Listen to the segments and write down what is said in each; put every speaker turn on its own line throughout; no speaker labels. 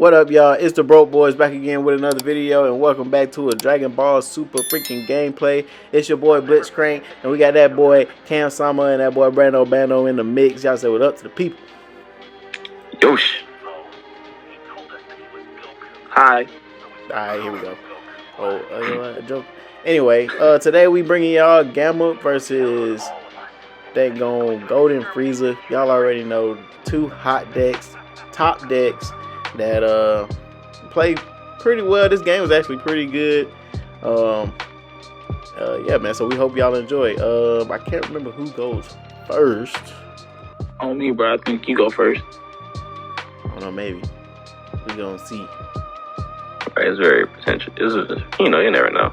What up, y'all? It's the Broke Boys back again with another video, and welcome back to a Dragon Ball Super freaking gameplay. It's your boy Blitzcrank, and we got that boy Cam Sama and that boy Brando Bando in the mix. Y'all say what up to the people.
Yosh. Hi.
Alright, here we go. A joke. Anyway, today we bringing y'all Gamma versus Golden Frieza. Y'all already know, two hot decks, top decks that play pretty well. This game was actually pretty good. Yeah, man. So we hope y'all enjoy. I can't remember who goes first.
On me, bro. I think you go first.
I don't know. Maybe we gonna see.
Right, it's very potential. This is, you never know.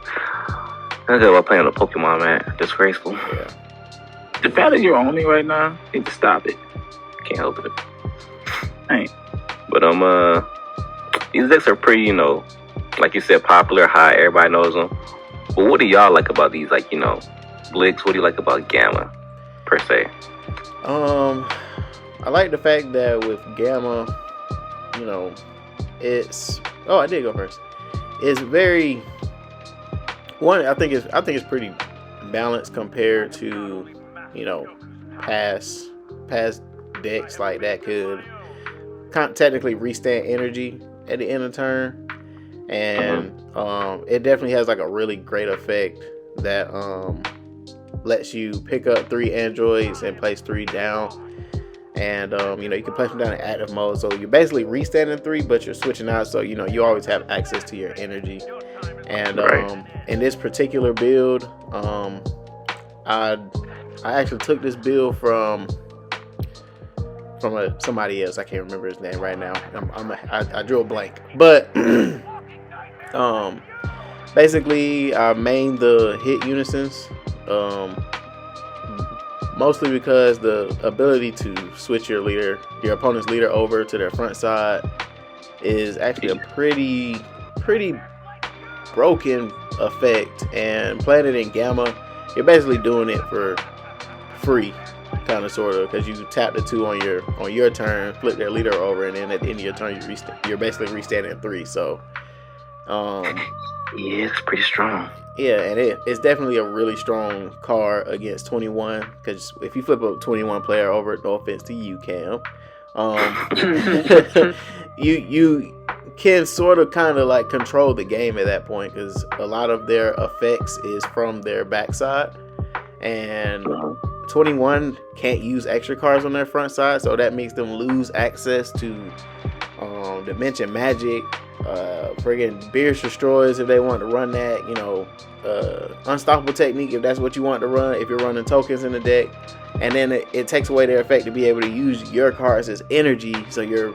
That's about playing a Pokemon, man. Disgraceful.
Yeah.
The fact that you're on me right now, you need to stop it. Can't help it. Ain't. But these decks are pretty, like you said, popular, high. Everybody knows them. But what do y'all like about these, Blix? What do you like about Gamma, per se?
I like the fact that with Gamma, it's. Oh, I did go first. It's very. I think it's pretty balanced compared to, past decks like that could technically restand energy at the end of turn, and it definitely has like a really great effect that lets you pick up 3 androids and place 3 down, and you can place them down in active mode, so you're basically restanding 3, but you're switching out, so you always have access to your energy. And in this particular build, I actually took this build from somebody else. I can't remember his name right now. I drew a blank, but basically I mained the hit unisons, mostly because the ability to switch your opponent's leader over to their front side is actually a pretty broken effect, and playing it in Gamma, you're basically doing it for free, kind of, sort of, because you tap the 2 on your turn, flip their leader over, and then at the end of your turn you're basically restanding at 3. So
yeah, it's pretty strong.
Yeah, and it's definitely a really strong card against 21, because if you flip a 21 player over, no offense to you, Cam, you can sort of kind of like control the game at that point, because a lot of their effects is from their backside, and 21 can't use extra cards on their front side, so that makes them lose access to Dimension Magic, friggin' Beerus Destroys if they want to run that, Unstoppable Technique if that's what you want to run, if you're running tokens in the deck, and then it takes away their effect to be able to use your cards as energy, so you're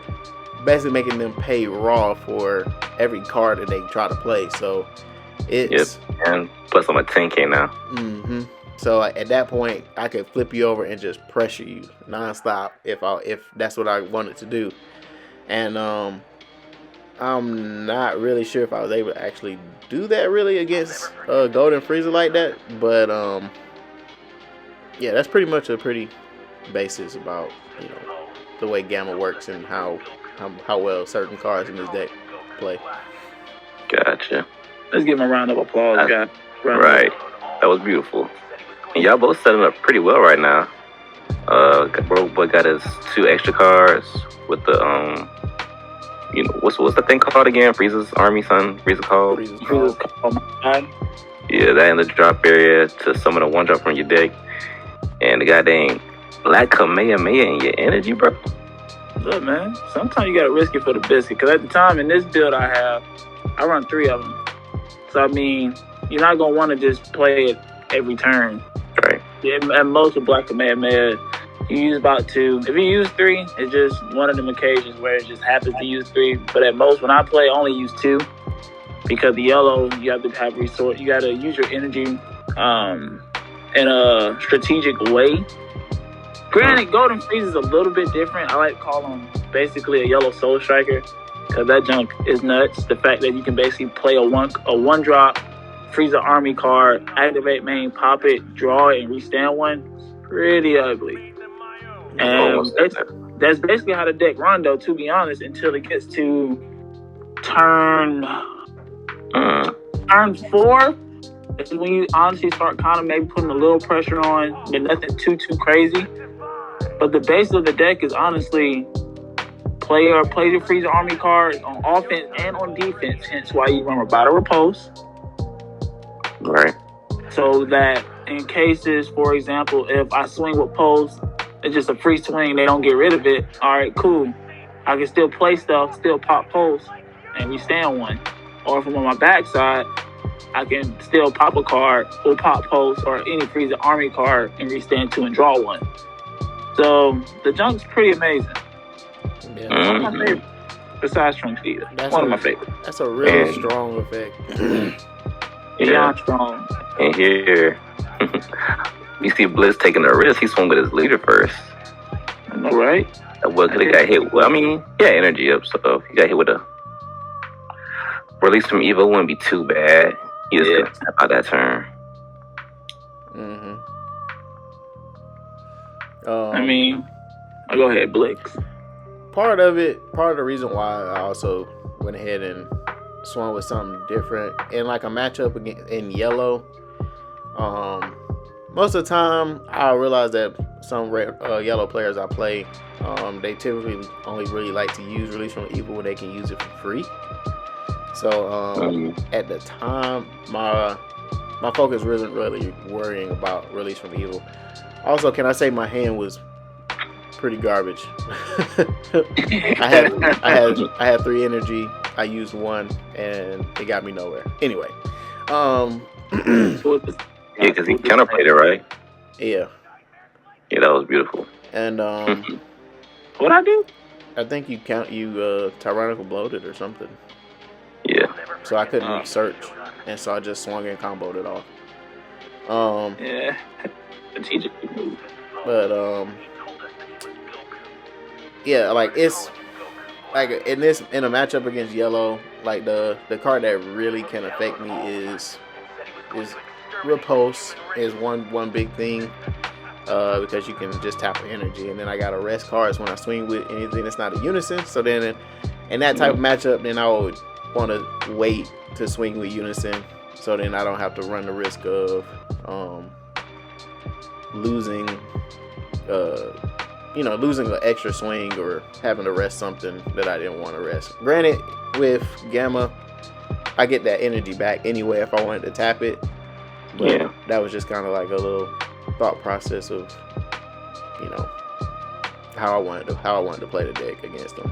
basically making them pay raw for every card that they try to play. So it's
and plus I'm a 10K now.
So at that point, I could flip you over and just pressure you nonstop if that's what I wanted to do. And I'm not really sure if I was able to actually do that really against Golden Frieza like that, but yeah, that's pretty much a pretty basis about the way Gamma works and how well certain cards in this deck play.
Gotcha.
Let's give him a round of applause, guys.
Right. That was beautiful. And y'all both setting up pretty well right now. Broke Boy got his 2 extra cards with the what's the thing called again? Frieza's Army, son. Frieza called. Yeah, that in the drop area to summon a 1-drop from your deck, and the goddamn Black Kamehameha in your energy, bro.
Look, man, sometimes you gotta risk it for the biscuit, because at the time in this build I run 3 of them. So I mean, you're not gonna want to just play it every turn.
Right.
Yeah, at most with Black Kamehameha, you use about 2. If you use 3, it's just one of them occasions where it just happens to use 3. But at most, when I play, I only use 2, because the yellow, you have to have resource. You gotta use your energy in a strategic way. Granted, Golden Frieza is a little bit different. I like to call him basically a yellow Soul Striker, because that junk is nuts. The fact that you can basically play a 1-drop Frieza Army card, activate main, pop it, draw it, and restand 1, pretty ugly. And that's basically how the deck run, though, to be honest, until it gets to turn turn 4 is when you honestly start kind of maybe putting a little pressure on, but nothing too crazy. But the base of the deck is honestly play the Frieza Army card on offense and on defense. Hence why you run a battle repose.
Right.
So that in cases, for example, if I swing with post, it's just a free swing, they don't get rid of it. All right, cool. I can still play stuff, still pop post, and we stand one. Or if I'm on my backside, I can still pop a card or pop post or any Frieza Army card and restand 2 and draw 1. So the junk's pretty amazing.
Yeah.
One of my favorites. Besides Trunk Feeder. One of my favorites.
That's a really strong effect.
Beyond strong.
And here, you see Blitz taking a risk. He swung with his leader first.
I know, right?
Well, could have got hit. Well, I mean, yeah, energy up. So if he got hit with a release from Evo, wouldn't be too bad. He just couldn't snap out that turn.
I mean, I'll go ahead, Blix.
Part of the reason why I also went ahead and swung with something different in like a matchup in yellow. Most of the time, I realize that some yellow players I play, they typically only really like to use Release from Evil when they can use it for free. So at the time, my focus wasn't really worrying about Release from Evil. Also, can I say my hand was pretty garbage? I had 3 energy. I used 1, and it got me nowhere. Anyway,
yeah, because he counterplayed it, right?
Yeah.
Yeah, that was beautiful.
And
What'd I do?
I think you tyrannical bloated or something.
Yeah.
So I couldn't research, and so I just swung and comboed it off.
Yeah, strategic move.
But yeah, like it's like in a matchup against yellow, like the card that really can affect me is riposte is one big thing. Because you can just tap energy, and then I gotta rest cards when I swing with anything that's not a unison. So then in that type of matchup, then I would want to wait to swing with unison, so then I don't have to run the risk of losing an extra swing or having to rest something that I didn't want to rest. Granted, with Gamma, I get that energy back anyway if I wanted to tap it. But that was just kind of like a little thought process of, how I wanted to play the deck against them.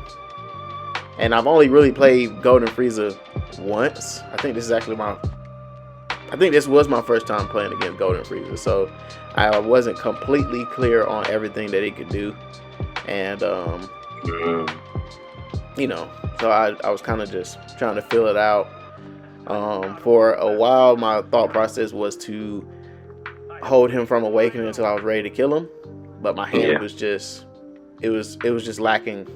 And I've only really played Golden Frieza once. I think this was my first time playing against Golden Frieza, so I wasn't completely clear on everything that it could do. And so I was kind of just trying to fill it out. For a while, my thought process was to hold him from awakening until I was ready to kill him, but my hand was just it was just lacking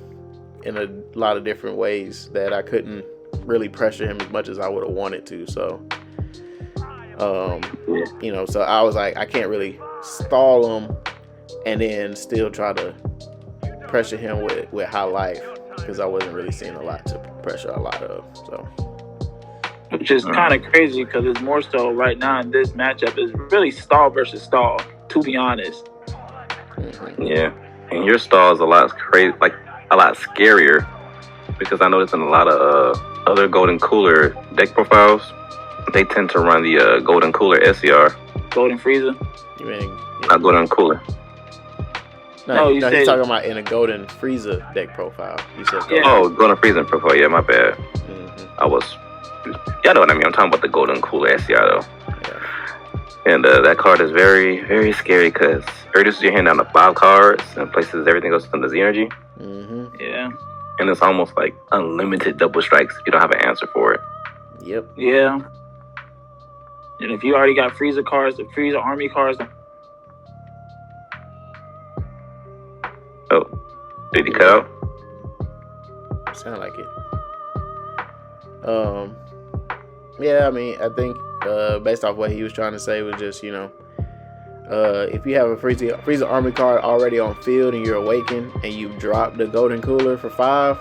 in a lot of different ways that I couldn't really pressure him as much as I would have wanted to. So so I was like, I can't really stall him and then still try to pressure him with high life, because I wasn't really seeing a lot to pressure a lot of. So,
which is kind of crazy, because it's more so right now in this matchup is really stall versus stall, to be honest.
Yeah, and your stall is a lot scarier, because I noticed in a lot of other Golden Cooler deck profiles, they tend to run the Golden Cooler SCR.
Golden Frieza?
You mean
not Golden Cooler?
No, you're talking about in a Golden Frieza deck profile. You said
Golden Frieza profile. Yeah, my bad. Y'all know what I mean. I'm talking about the Golden Cooler SCR though.
Yeah.
And that card is very, very scary, because it reduces your hand down to 5 cards and places everything goes under Z energy.
Yeah.
And it's almost like unlimited double strikes if you don't have an answer for it.
Yep.
Yeah. And if you already got Frieza cards, the Frieza Army cards.
Oh, did he cut out?
Sound like it. Yeah, I mean, I think based off what he was trying to say was just, if you have a Frieza Army card already on field and you're awakened and you drop the Golden Cooler for 5,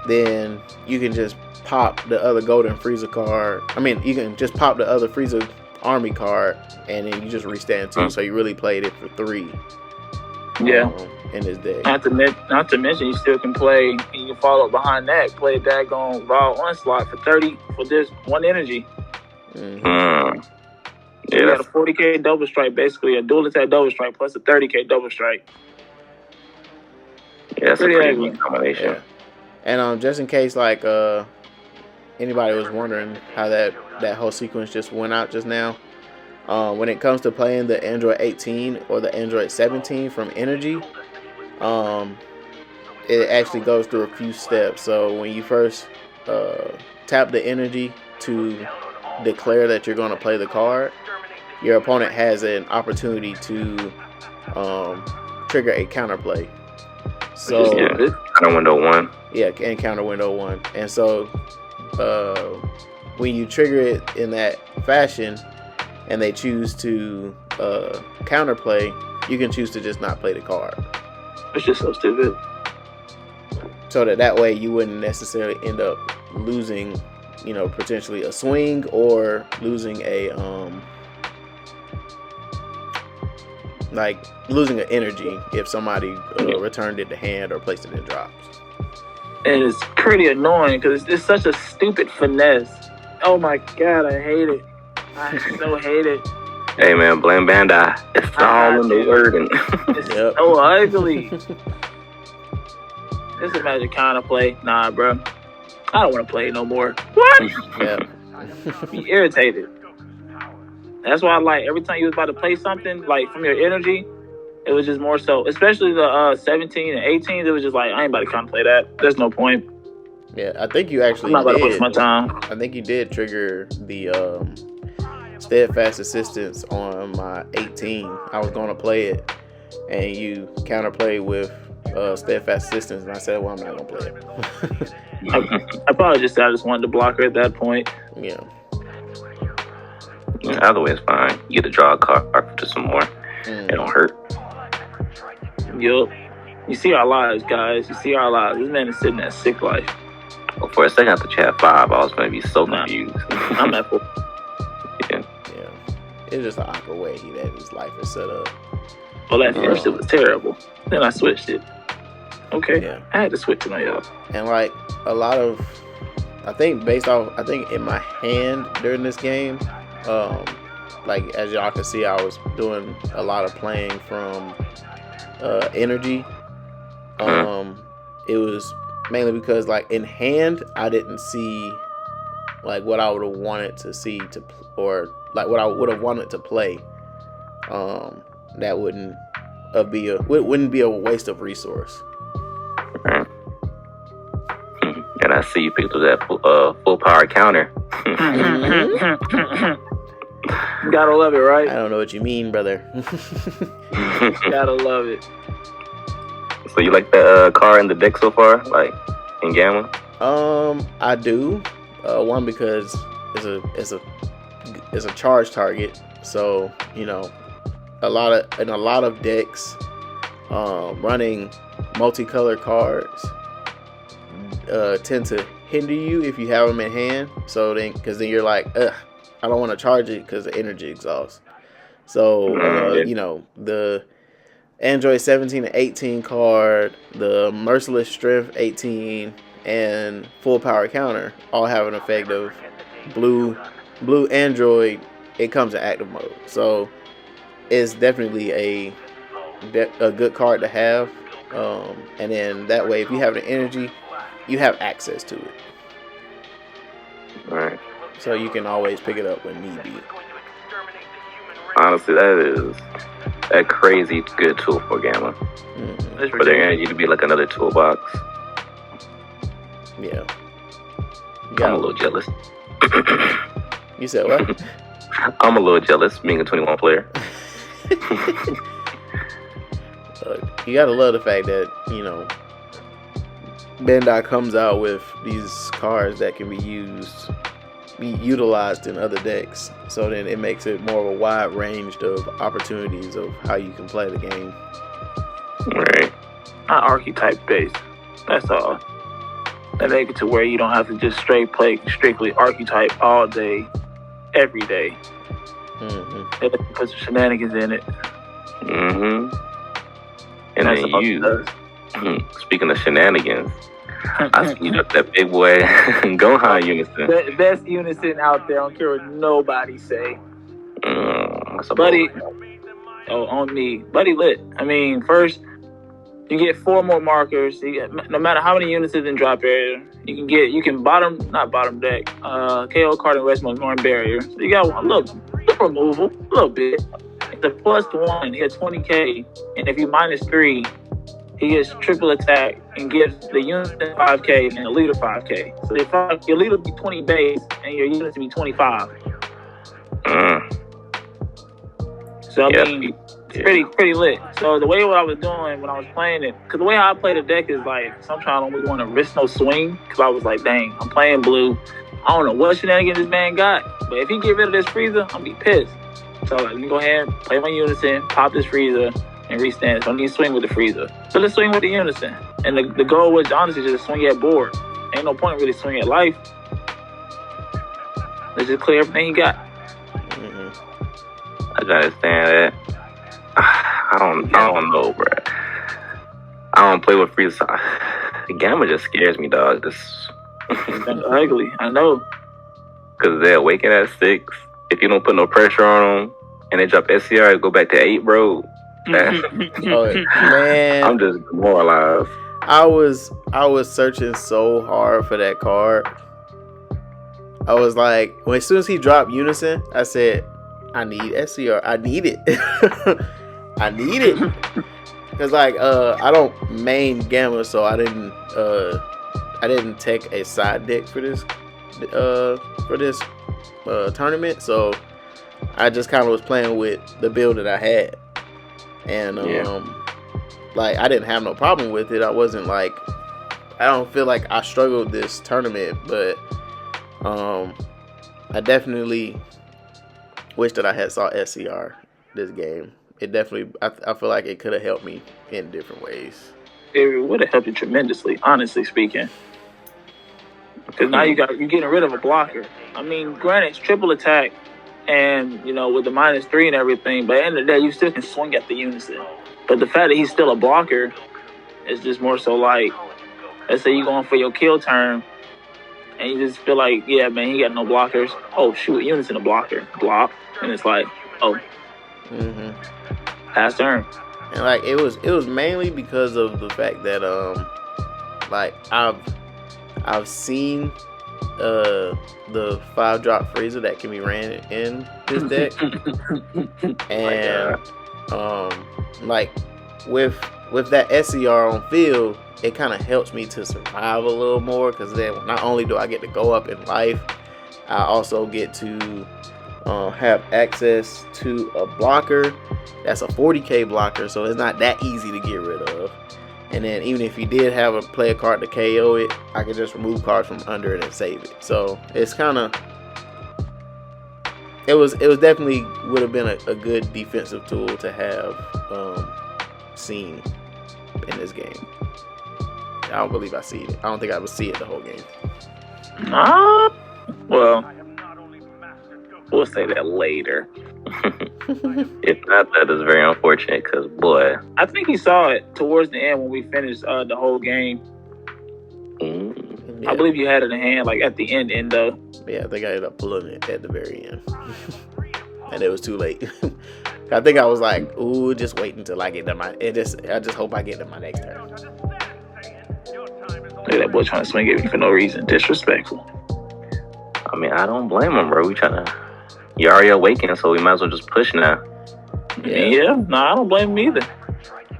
then you can just pop the other Golden Frieza card. I mean, you can just pop the other Frieza army card, and then you just restand 2. So you really played it for 3.
Yeah.
In this deck.
Not to mention, you still can play. You can follow up behind that. Play daggone Raw Onslaught for 30 for this 1 energy.
Yeah,
You got a 40k double strike, basically a dual attack double strike plus a 30k double strike.
yeah, that's a pretty neat combination.
Yeah. And just in case, like, anybody was wondering how that whole sequence just went out just now, when it comes to playing the Android 18 or the Android 17 from Energy, it actually goes through a few steps. So when you first tap the Energy to declare that you're going to play the card, your opponent has an opportunity to trigger a counterplay. So
counter window 1.
Yeah, and counter window 1. And so when you trigger it in that fashion and they choose to counterplay, you can choose to just not play the card.
It's just so stupid.
So that way you wouldn't necessarily end up losing, potentially a swing or losing a losing an energy if somebody returned it to hand or placed it in drops.
And it's pretty annoying because it's such a stupid finesse. Oh my god, I hate it. I so hate it.
Hey man, blame Bandai. It's all in the wording.
It's so ugly. This is Magic counterplay. Nah, bro. I don't want to play no more. What?
Yeah.
Be irritated. That's why, like, every time you was about to play something, like, from your energy, it was just more so, especially the 17 and 18, it was just like, I ain't about to contemplate that. There's no point.
Yeah, I think you actually
I'm not about to waste my time.
I think you did trigger the steadfast assistance on my 18. I was going to play it, and you counterplayed with steadfast assistance, and I said, well, I'm not going to play it.
I probably just said I just wanted to block her at that point.
Yeah.
Either way, it's fine. You get to draw a card for just some more. It don't hurt.
Yup. You see our lives, guys. You see our lives. This man is sitting at sick life.
Well, for a second after chat 5, I was going to be so confused.
I'm at 4.
Yeah. It's just an awkward way that his life is set up.
Well, at first it was terrible. Then I switched it. Okay.
Yeah.
I had to switch it on y'all.
And like a lot of, I think in my hand during this game, like as y'all can see, I was doing a lot of playing from energy. It was mainly because like in hand, I didn't see like what I would have wanted to see or like what I would have wanted to play. That wouldn't be a waste of resource.
And I see you picked up that full power counter.
Gotta love it, right?
I don't know what you mean, brother.
Gotta love it.
So you like the car in the deck so far, like in Gamma?
I do. One because it's a charge target, so a lot of decks running multicolored cards tend to hinder you if you have them in hand. So because then you're like, I don't want to charge it because the energy exhausts. So the Android 17 and 18 card, the Merciless Strength 18, and Full Power Counter all have an effect of blue Android. It comes in active mode, so it's definitely a good card to have. And then that way, if you have the energy, you have access to it.
Right.
So you can always pick it up when need be.
Honestly, that is a crazy good tool for Gamma. For their energy to be like another toolbox.
Yeah.
I'm a little jealous.
You said what?
I'm a little jealous being a 21 player.
You gotta love the fact that, Bandai comes out with these cards that can be utilized in other decks. So then it makes it more of a wide range of opportunities of how you can play the game.
Right.
Not archetype based. That's all. They make it to where you don't have to just play strictly archetype all day, every day.
Mm-hmm.
They put some shenanigans in it.
Mm-hmm. And then you, speaking of shenanigans, I seen up that big boy Gohan unison.
Best unison out there. I don't care what nobody say.
That's a
Buddy, on me. Buddy lit. I mean, first, you get 4 more markers. No matter how many units is in drop area, you can not bottom deck, KO card and rest ignoring barrier. So you got a little removal, a little bit. It's a +1. He gets 20k, and if you -3, he gets triple attack and gives the unit 5k and the leader 5k. So your leader will be 20 base and your units will be 25. So I mean, it's pretty lit. So the way what I was doing when I was playing it, because the way I play the deck is like, sometimes I don't really want to risk no swing, because I was like, dang, I'm playing blue. I don't know what shenanigans this man got, but if he get rid of this Frieza, I'm gonna be pissed. So like, let me go ahead, play my unison, pop this Frieza, and restand. So I need to swing with the Frieza. So let's swing with the unison. And the goal was honestly just swing at board. Ain't no point really swinging at life. Let's just clear everything he got.
I can understand that. I don't know, bro. I don't play with Frieza. Gamma just scares me, dog. It's
ugly. I know.
Because they're awaken at 6. If you don't put no pressure on them, and they drop SCR, go back to 8, bro.
Man,
I'm just demoralized.
I was searching so hard for that card. I was like, as soon as he dropped Unison, I said, I need SCR. I need it. I need it. Cause like I don't main Gamma, so I didn't take a side deck for this tournament. So I just kind of was playing with the build that I had, and like I didn't have no problem with it. I wasn't like, I don't feel like I struggled this tournament, but I definitely wish that I had saw SCR this game. It definitely, I feel like it could have helped me in different ways.
It would have helped you tremendously, honestly speaking. Because now you're getting rid of a blocker. I mean, granted, it's triple attack, and with the -3 and everything. But at the end of the day, you still can swing at the unison. But the fact that he's still a blocker is just more so like, let's say you're going for your kill turn, and you just feel like, yeah, man, he got no blockers. Oh shoot, unison a blocker, block, and it's like, oh, pass turn.
And like it was mainly because of the fact that like I've seen the 5-drop Frieza that can be ran in this deck, and like with that SCR on field, it kind of helps me to survive a little more, because then not only do I get to go up in life, I also get to have access to a blocker that's a 40k blocker, so it's not that easy to get rid of. And then even if you did have a play a card to KO it, I could just remove cards from under it and save it. So it's kind of, it was definitely would have been a good defensive tool to have seen in this game. I don't believe I see it. I don't think I would see it the whole game.
Well, we'll say that later.
If not, that is very unfortunate, because boy,
I think he saw it towards the end when we finished the whole game.
Yeah.
I believe you had it in hand, like at the end though.
Yeah, I think I ended up pulling it at the very end, and it was too late. I think I was like, "Ooh, just wait until I get to my." I just hope I get to my next turn.
Look at that boy trying to swing at me for no reason. Disrespectful.
I mean, I don't blame him, bro. You already awakened, so we might as well just push now.
Yeah. No, I don't blame him either.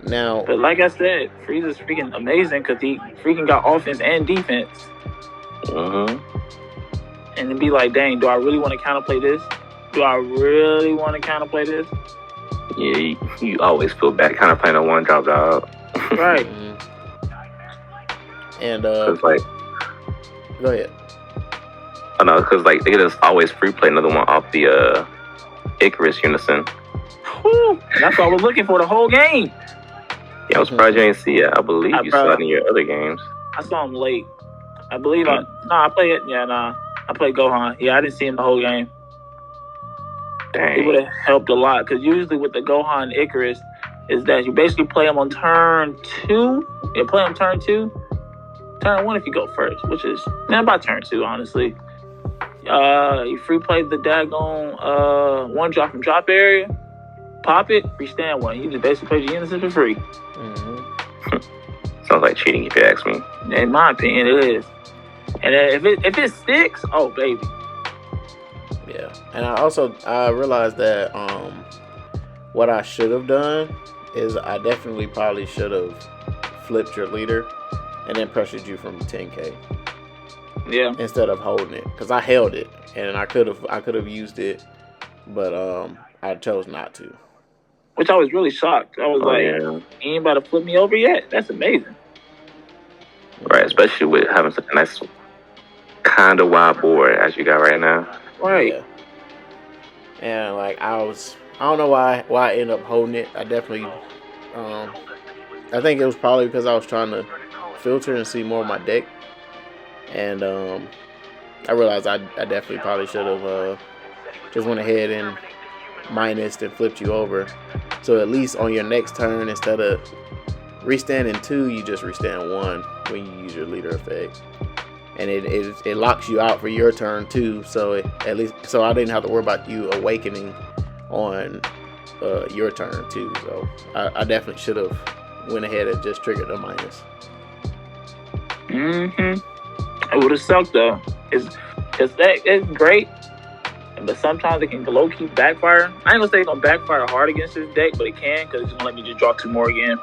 Now,
but like I said, Frieza's freaking amazing, because he freaking got offense and defense. And then be like, dang, do I really want to counterplay this?
Yeah, you always feel bad kind of playing a 1-drop dog.
Right.
And
it's like,
go ahead.
I know, because like they just always free play another one off the Icarus Unison.
Whew, that's all we're looking for the whole game.
Yeah, I was surprised you didn't see it. I believe you saw it in your other games.
I saw him late. I believe I play it. Yeah, nah. I played Gohan. Yeah, I didn't see him the whole game.
Dang.
It would have helped a lot because usually with the Gohan Icarus is that you basically play him on turn 2. You play him turn 2. Turn 1 if you go first, which is about turn 2, honestly. You free play the daggone one drop from drop area, pop it, restand one. You just basically play the innocent for free.
Sounds like cheating if you ask me.
In my opinion, it is. And if it sticks, oh baby.
Yeah, and I realized that what I should have done is I definitely probably should have flipped your leader and then pressured you from 10K.
Yeah.
Instead of holding it, because I held it and I could have used it, but I chose not to.
Which I was really shocked. I was you ain't about to flip me over yet? That's amazing.
Right, especially with having such a nice kind of wide board as you got right now.
Right.
Yeah. And like I don't know why I ended up holding it. I definitely, I think it was probably because I was trying to filter and see more of my deck. And I realized I definitely probably should have just went ahead and minused and flipped you over. So at least on your next turn, instead of restanding 2, you just restand 1 when you use your leader effect. And it locks you out for your turn too. So at least I didn't have to worry about you awakening on your turn too. So I definitely should have went ahead and just triggered the minus.
It would have sucked though. It's great, but sometimes it can low key backfire. I ain't gonna say it's gonna backfire hard against this deck, but it can because it's gonna let me just draw 2 more again.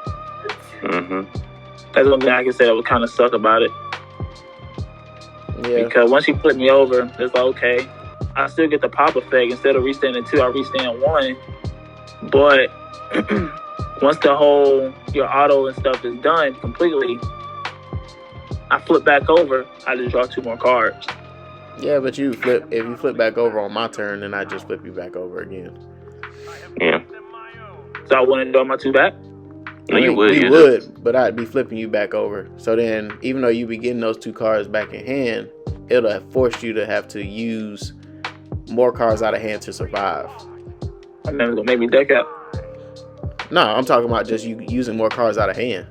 That's one thing I can say that would kind of suck about it.
Yeah.
Because once you flip me over, it's like, okay, I still get the pop effect. Instead of restanding 2, I restand 1. But once the whole your auto and stuff is done completely, I flip back over, I just draw 2 more cards.
Yeah, but if you flip back over on my turn, then I just flip you back over again.
Yeah.
So I wouldn't draw my 2 back?
No, you
would, but I'd be flipping you back over. So then, even though you be getting those 2 cards back in hand, it'll have forced you to have to use more cards out of hand to survive.
And then it'll make me deck out.
No, I'm talking about just you using more cards out of hand.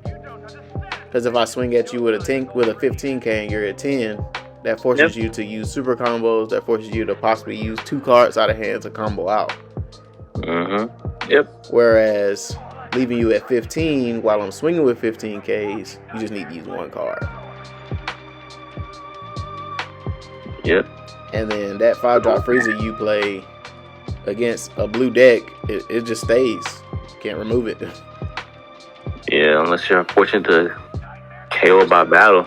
Because if I swing at you with a 15K and you're at 10, that forces you to use super combos. That forces you to possibly use 2 cards out of hand to combo out.
Yep.
Whereas leaving you at 15 while I'm swinging with 15Ks, you just need to use 1 card.
Yep.
And then that 5-drop Frieza you play against a blue deck, it just stays. You can't remove it.
Yeah, unless you're fortunate to KO by battle.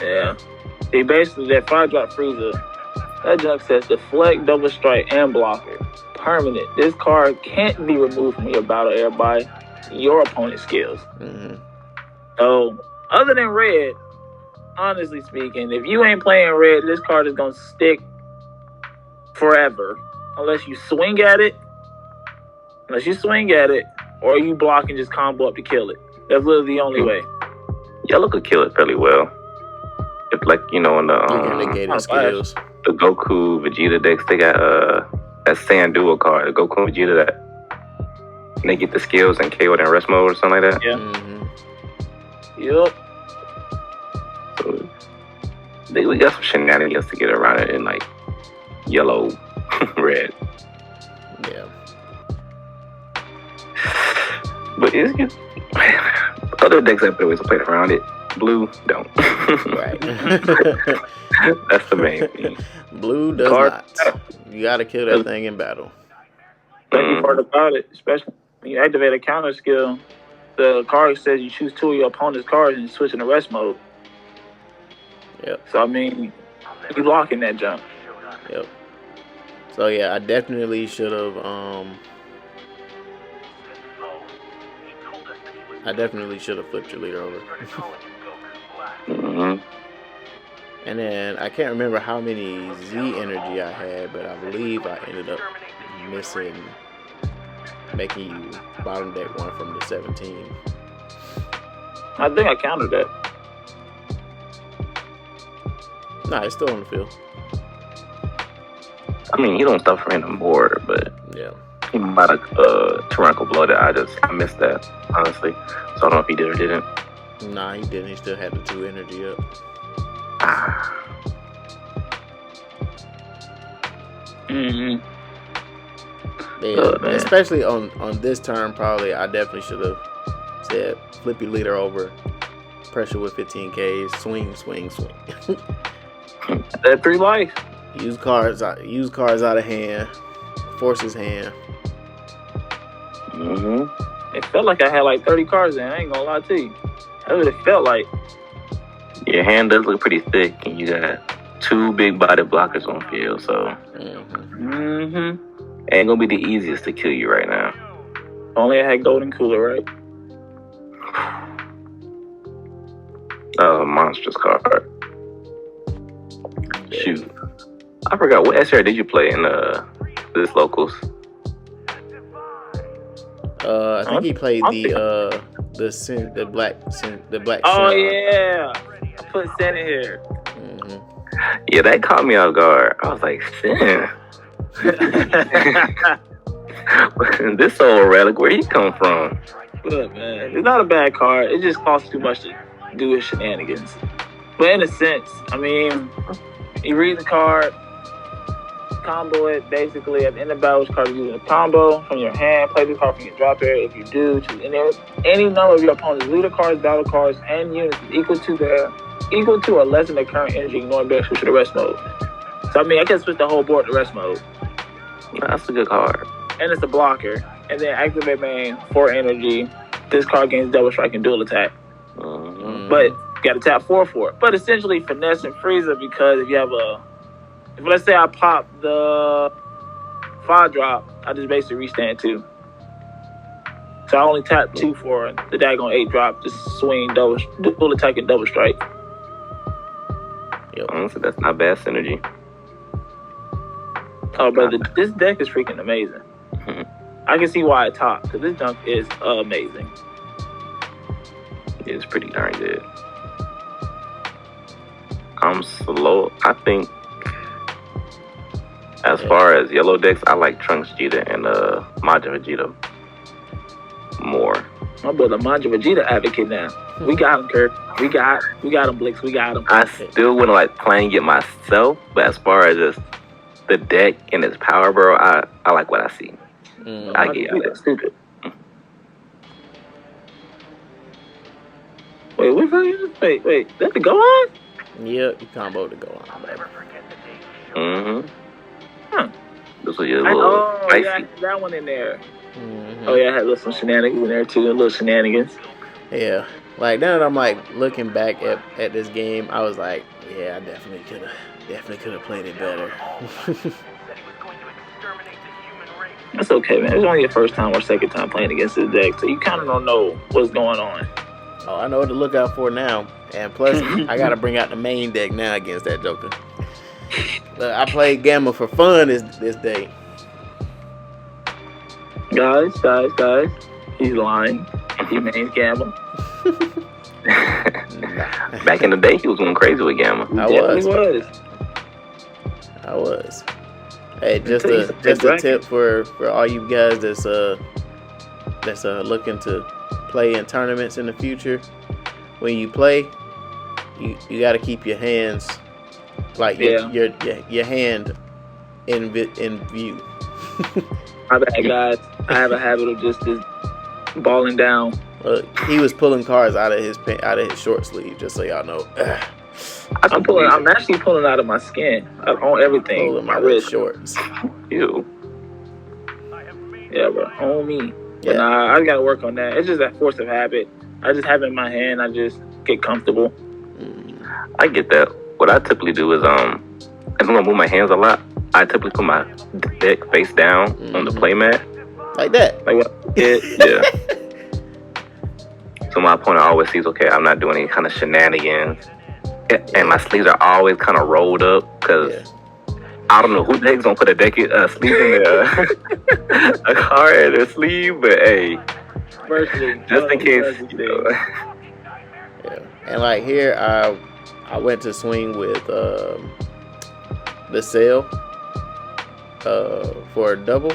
Yeah. See, basically, that 5-drop Frieza, that junk says deflect, double strike, and blocker. Permanent. This card can't be removed from your battle area by your opponent's skills. So, other than red, honestly speaking, if you ain't playing red, this card is going to stick forever. Unless you swing at it, or you block and just combo up to kill it. That's literally the only way.
Yellow could kill it fairly well. If, like, in the
skills.
The Goku Vegeta decks, they got that Sand Duo card, the Goku and Vegeta, that they get the skills and KO in rest mode or something like that.
Yeah. Yep.
So we got some shenanigans to get around it in like yellow, red.
Yeah.
But it's other decks have ways to play around it. Blue don't.
Right.
That's the main thing.
Blue does not. You gotta kill that thing in battle.
The part about it, especially when you activate a counter skill, the card says you choose 2 of your opponent's cards and switch in the rest mode.
Yep.
So I mean, you locking that jump.
Yep. So yeah, I definitely should have. Flipped your leader over. And then I can't remember how many Z energy I had, but I believe I ended up making you bottom deck 1 from the 17.
I think I counted that.
Nah, he's still on the field.
I mean, he don't stop for him board, but
Yeah.
he might have tyrannical blooded. I missed that, honestly. So I don't know if he did or didn't.
Nah, he didn't. He still had the 2 energy up.
Mm-hmm.
Yeah, especially on this turn, probably I definitely should have said flip your leader over, pressure with 15Ks, swing.
That 3 life.
use cards out of hand, force his hand.
Mm-hmm.
It felt like I had like 30 cards in. I ain't gonna lie to you. That's what it felt like.
Your hand does look pretty thick, and you got 2 big body blockers on field, so ain't gonna be the easiest to kill you right now.
Only I had Golden Cooler, right?
Monstrous card. Shoot, I forgot what SR did you play in this locals?
I think he played the black.
Oh yeah, I put Sin in here.
Yeah, that caught me off guard. I was like, Sin. This old relic, where he come from?
Look, man, it's not a bad card. It just costs too much to do his shenanigans. But in a sense, I mean, you read the card, combo it. Basically, at the end of battle, which card you're using a combo from your hand. Play the card from your drop area. If you do, choose any number of your opponent's leader cards, battle cards, and units equal to or less than the current energy, ignoring bear switch to the rest mode. So I mean, I can switch the whole board to rest mode.
That's a good card.
And it's a blocker. And then activate main 4 energy. This card gains double strike and dual attack. But you got to tap 4 for it. But essentially finesse and Frieza, because if you have if let's say I pop the 5 drop, I just basically restand 2. So I only tap 2 for the daggone 8 drop, just swing dual attack and double strike.
Honestly, that's not bad synergy.
Oh, brother, this deck is freaking amazing. I can see why it topped, because this junk is amazing.
It's pretty darn good. I'm slow. I think as far as yellow decks, I like Trunks Vegeta and Majin Vegeta more.
My brother Majin Vegeta advocate now. We got him, Kirk. We got him, Blix. We got him.
I still wouldn't like playing it myself, but as far as just the deck and its power, bro, I like what I see. I get it.
Stupid. Wait, what version? Wait, that the go on?
Yep, you combo to go on, baby.
This was your little spicy.
Yeah, I had that one in there. Oh yeah, I had some shenanigans in there too, little shenanigans.
Yeah, like now that I'm like looking back at this game, I was like, yeah, I definitely could have played it better.
That's okay, man. It's only your first time or second time playing against this deck, so you kind of don't know what's going on.
Oh, I know what to look out for now, and plus I gotta bring out the main deck now against that Joker. Look, I played Gamma for fun this day.
Guys, he's lying. He named Gamma.
Back in the day, he was going crazy with Gamma.
I was. Hey, just a tip for all you guys that's looking to play in tournaments in the future. When you play, you got to keep your hands your hand in view.
My bad, guys. I have a habit of just balling down.
He was pulling cards out of his short sleeve, just so y'all know.
I'm actually pulling out of my skin, on everything.
Pulling my wrist shorts.
Ew.
Yeah, bro. On me. Yeah. But nah, I gotta work on that. It's just that force of habit. I just have it in my hand. I just get comfortable.
I get that. What I typically do is, if I'm gonna move my hands a lot, I typically put my deck face down on the playmat.
Like that.
Like what?
Yeah. So my opponent always sees, okay, I'm not doing any kind of shenanigans. And my sleeves are always kind of rolled up, because I don't know who the heck's gonna put a sleeve in a card in their sleeve, but hey, just in case.
Yeah. And like here, I went to swing with the Cell for a double,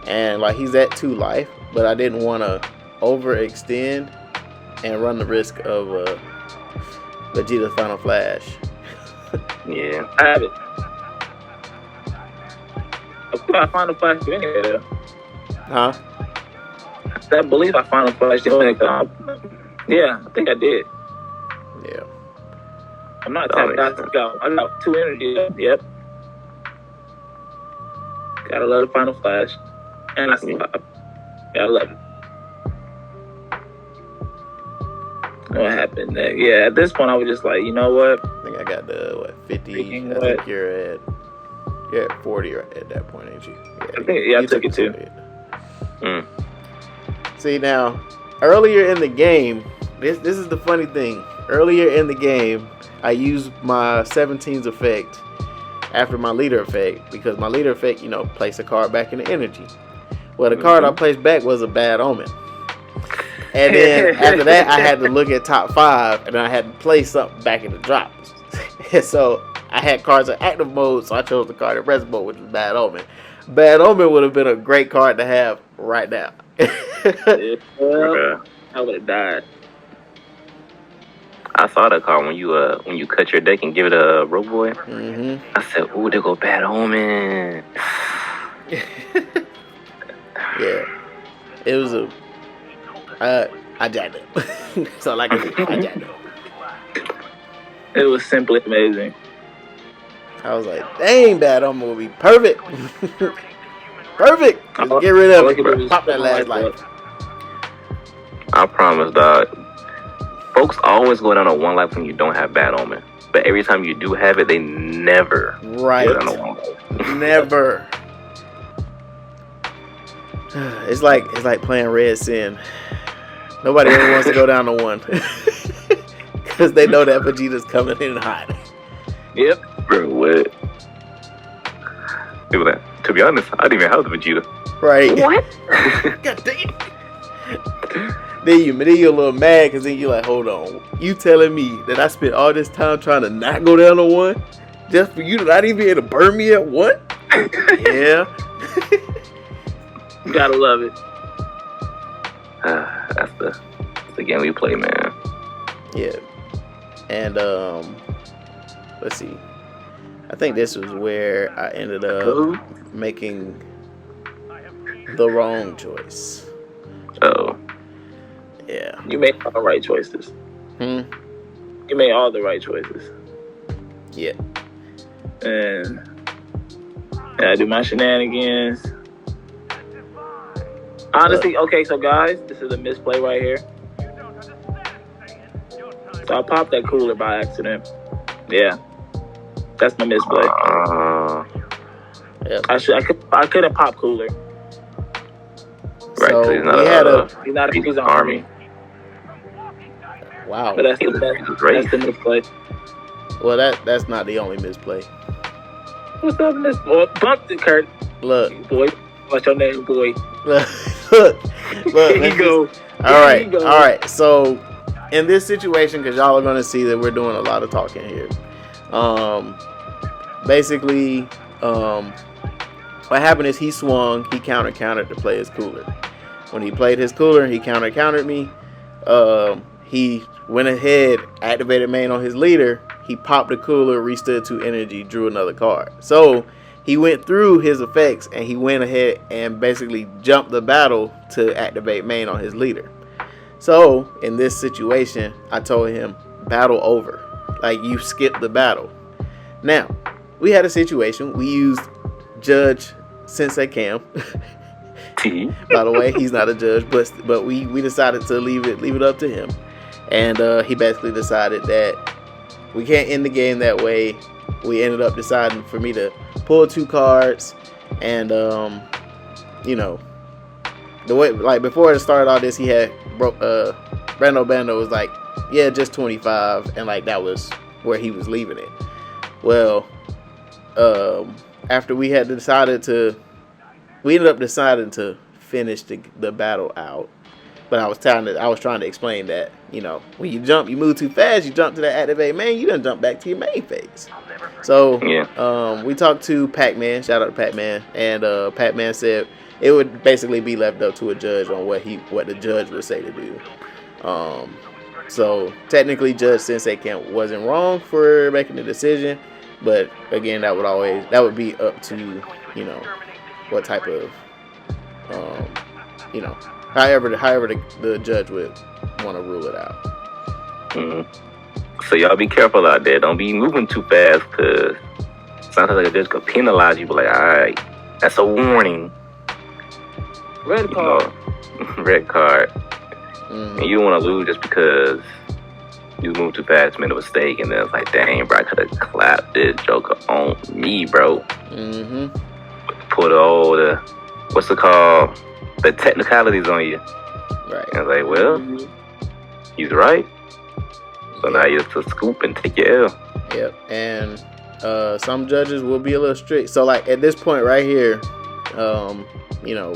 and like he's at 2 life, but I didn't want to overextend and run the risk of Vegeta's Final Flash.
Yeah.
I have it. I put my Final Flash anyway, though.
Huh?
I believe I Final Flash anyway. Yeah, I think I did.
Yeah.
I'm not tapped out. I got 2 energy. Yep. Gotta love the Final Flash. And I gotta love it. What happened there? Yeah, at this point I was just like, you know what?
I think I got the 50.
Freaking
I think
what?
you're at 40 right at that point, ain't you?
I took it too.
See, now earlier in the game, this is the funny thing. Earlier in the game, I used my 17's effect after my leader effect because my leader effect, placed a card back in the energy. Well, the card I placed back was a bad omen. And then after that, I had to look at top 5, and I had to place something back in the drops. And so I had cards in active mode, so I chose the card in rest mode, which was Bad Omen. Bad Omen would have been a great card to have right now.
Well, I would have died.
I saw that card when you cut your deck and give it a Rogue Boy.
Mm-hmm.
I said, "Ooh, there go Bad Omen."
Yeah, it was I jacked it. So like I jacked it.
It was simply amazing.
I was like, dang, Bad Omen will be perfect. Perfect. Just get rid of it, bro. Pop that last life.
I promise, dog. Folks always go down to 1 life when you don't have Bad Omen, but every time you do have it, they never
right.
go down to 1 life.
Never. It's like playing Red Sin. Nobody ever wants to go down to 1 because they know that Vegeta's coming in hot.
Yep.
Bro, what? People that, to be honest, I didn't even have the Vegeta.
Right.
What?
God dang it. Then you're a little mad because then you're like, hold on. You telling me that I spent all this time trying to not go down to 1 just for you to not even be able to burn me at 1? Yeah.
You gotta love it.
That's the game we play, man.
Yeah. And let's see. I think this was where I ended up making the wrong choice.
Oh.
Yeah.
You made all the right choices. You made all the right choices.
Yeah.
And I do my shenanigans. Honestly, okay, so guys, this is a misplay right here. So I popped that cooler by accident. Yeah. That's my misplay.
Yep.
I couldn't pop cooler.
Right,
So
he's not
we had
He's not
he's
an
an
army.
Wow.
But that's the misplay.
Well, that's not the only misplay.
What's up, misplay? Bump it, Kurt.
Look.
Boy, what's your name, boy?
Look.
Here you go.
All right. So in this situation, because y'all are going to see that we're doing a lot of talking here. Basically, what happened is he swung, he countered to play his cooler. When he played his cooler, he countered me. He went ahead, activated main on his leader. He popped the cooler, restood 2 energy, drew another card. So he went through his effects and he went ahead and basically jumped the battle to activate main on his leader. So in this situation, I told him, battle over. Like, you skipped the battle. Now, we had a situation. We used Judge Sensei Cam. By the way, he's not a judge, but we decided to leave it up to him. And he basically decided that we can't end the game that way. We ended up deciding for me to pull 2 cards, and the way, like, before it started all this, he had Brando Bando was like, yeah, just 25, and like that was where he was leaving it. Well, after we ended up deciding to finish the battle out, But I was trying to explain that, you know, when you move too fast, you jump to that activate main, you done jump back to your main phase. So we talked to Pac-Man, shout out to Pac-Man, and Pac-Man said it would basically be left up to a judge on what the judge would say to do. So technically, Judge Sensei Camp wasn't wrong for making the decision, but again, that would be up to, you know, what type of you know, however the judge would want to rule it out.
So y'all be careful out there. Don't be moving too fast, because sometimes like a judge could penalize you. But like, all right, that's a warning.
Red card.
Red card. And you don't want to lose just because you moved too fast, made a mistake, and then it's like, dang, bro, I could have clapped this joker on me, bro. Put all the, what's it called? The technicalities on you.
Right.
And it's like, well, he's right. So now you have to scoop and take your L.
Yep. And some judges will be a little strict. So like at this point right here, you know,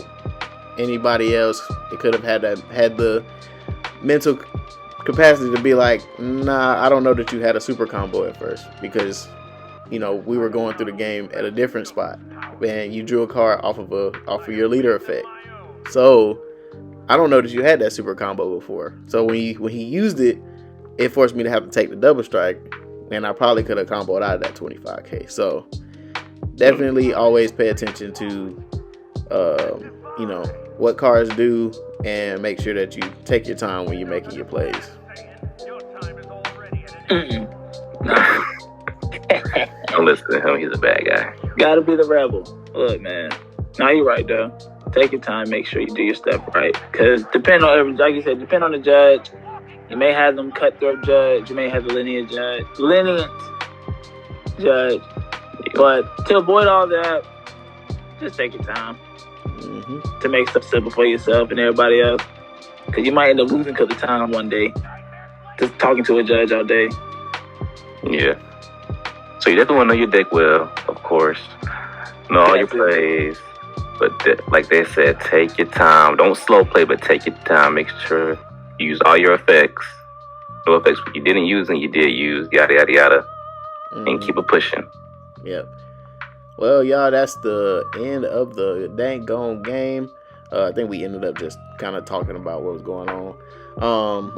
anybody else, it could have had the mental capacity to be like, nah, I don't know that you had a super combo at first, because, you know, we were going through the game at a different spot and you drew a card off of your leader effect. So I don't know that you had that super combo before. So when he used it, it forced me to have to take the double strike, and I probably could have comboed out of that 25k. So definitely always pay attention to you know, what cards do, and make sure that you take your time when you're making your plays.
Don't listen to him, he's a bad guy.
Gotta be the rebel. Look, man. Now you're right, though. Take your time, make sure you do your stuff right. Because depend on the judge. You may have them cutthroat judge. You may have the lenient judge. But to avoid all that, just take your time to make stuff simple for yourself and everybody else. Because you might end up losing because of time one day. Just talking to a judge all day.
Yeah. So you definitely want to know your deck well, of course. Know all your plays. But like they said, take your time. Don't slow play, but take your time. Make sure you use all your effects. No effects you didn't use and you did use. Yada, yada, yada. And keep it pushing.
Yep. Well, y'all, that's the end of the dang gone game. I think we ended up just kind of talking about what was going on.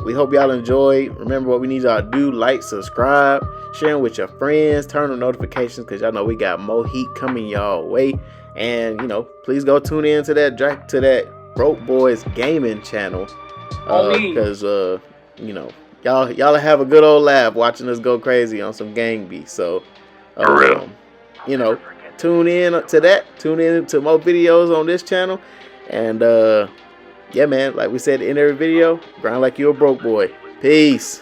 We hope y'all enjoy. Remember what we need y'all to do: like, subscribe, share with your friends, turn on notifications, because y'all know we got more heat coming y'all way. And, you know, please go tune in to that Broke Boys Gaming channel, because you know, y'all have a good old laugh watching us go crazy on some gang beats. So you know, tune in to that. Tune in to more videos on this channel. And yeah, man, like we said in every video, grind like you're a broke boy. Peace.